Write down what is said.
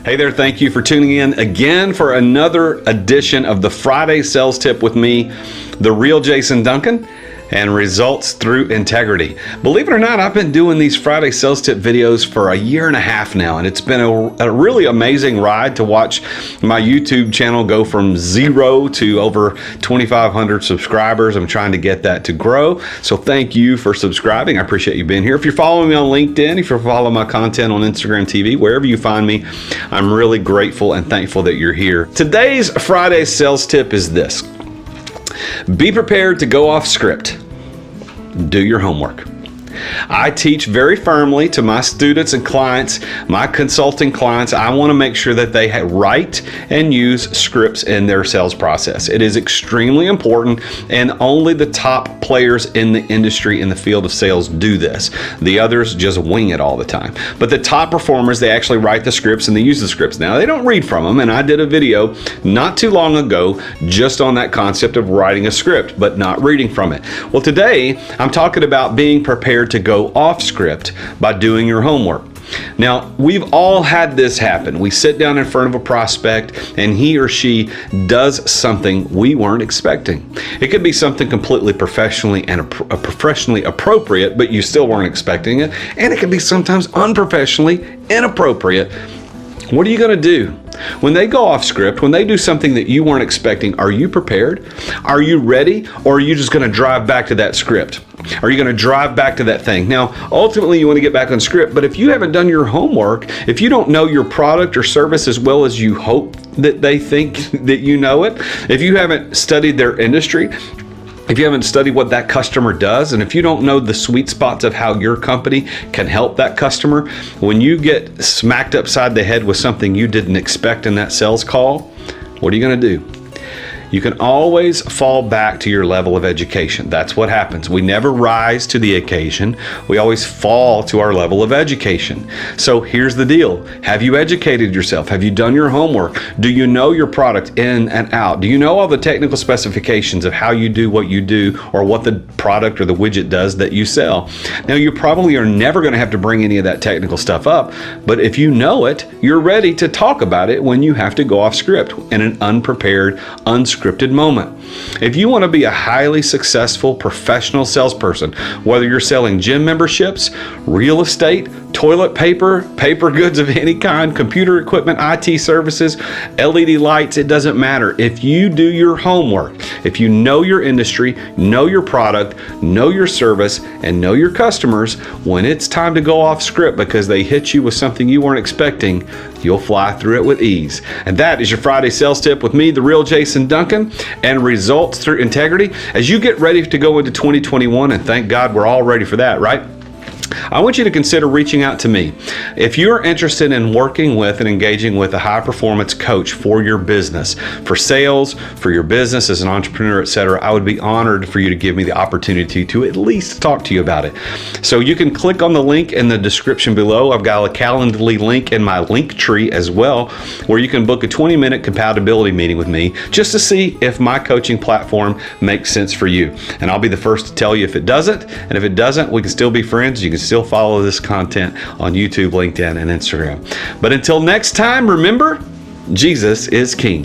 Hey there, thank you for tuning in again for another edition of the Friday Sales Tip with me, the real Jason Duncan, and Results Through Integrity. Believe it or not, I've been doing these Friday Sales Tip videos for a year and a half now, and it's been a really amazing ride to watch my YouTube channel go from 0 to over 2,500 subscribers. I'm trying to get that to grow, so thank you for subscribing. I appreciate you being here. If you're following me on LinkedIn, if you're following my content on Instagram TV, wherever you find me, I'm really grateful and thankful that you're here. Today's Friday Sales Tip is this. Be prepared to go off script. Do your homework. I teach very firmly to my students and clients, my consulting clients. I want to make sure that they write and use scripts in their sales process. It is extremely important, and only the top players in the industry in the field of sales do this. The others just wing it all the time. But the top performers, they actually write the scripts and they use the scripts. Now, they don't read from them, and I did a video not too long ago just on that concept of writing a script, but not reading from it. Well, today, I'm talking about being prepared to go off script by doing your homework. Now, we've all had this happen. We sit down in front of a prospect and he or she does something we weren't expecting. It could be something completely professionally appropriate, but you still weren't expecting it. And it can be sometimes unprofessionally inappropriate. What are you going to do? When they go off script, when they do something that you weren't expecting, are you prepared? Are you ready? Or are you just going to drive back to that script? Are you going to drive back to that thing? Now, ultimately, you want to get back on script, but if you haven't done your homework, if you don't know your product or service as well as you hope that they think that you know it, if you haven't studied their industry, if you haven't studied what that customer does, and if you don't know the sweet spots of how your company can help that customer, when you get smacked upside the head with something you didn't expect in that sales call, what are you going to do? You can always fall back to your level of education. That's what happens. We never rise to the occasion. We always fall to our level of education. So here's the deal. Have you educated yourself? Have you done your homework? Do you know your product in and out? Do you know all the technical specifications of how you do what you do, or what the product or the widget does that you sell? Now, you probably are never going to have to bring any of that technical stuff up, but if you know it, you're ready to talk about it when you have to go off script in an unprepared, unscripted moment. If you want to be a highly successful professional salesperson, whether you're selling gym memberships, real estate, toilet paper, paper goods of any kind, computer equipment, IT services, LED lights, it doesn't matter. If you do your homework, if you know your industry, know your product, know your service, and know your customers, when it's time to go off script because they hit you with something you weren't expecting, you'll fly through it with ease. And that is your Friday Sales Tip with me, the real Jason Duncan, and Results Through Integrity. As you get ready to go into 2021, and thank God we're all ready for that, right? I want you to consider reaching out to me. If you're interested in working with and engaging with a high-performance coach for your business, for sales, for your business as an entrepreneur, etc., I would be honored for you to give me the opportunity to at least talk to you about it. So you can click on the link in the description below. I've got a Calendly link in my link tree as well, where you can book a 20-minute compatibility meeting with me just to see if my coaching platform makes sense for you. And I'll be the first to tell you if it doesn't. And if it doesn't, we can still be friends. You can still follow this content on YouTube, LinkedIn, and Instagram. But until next time, remember, Jesus is King.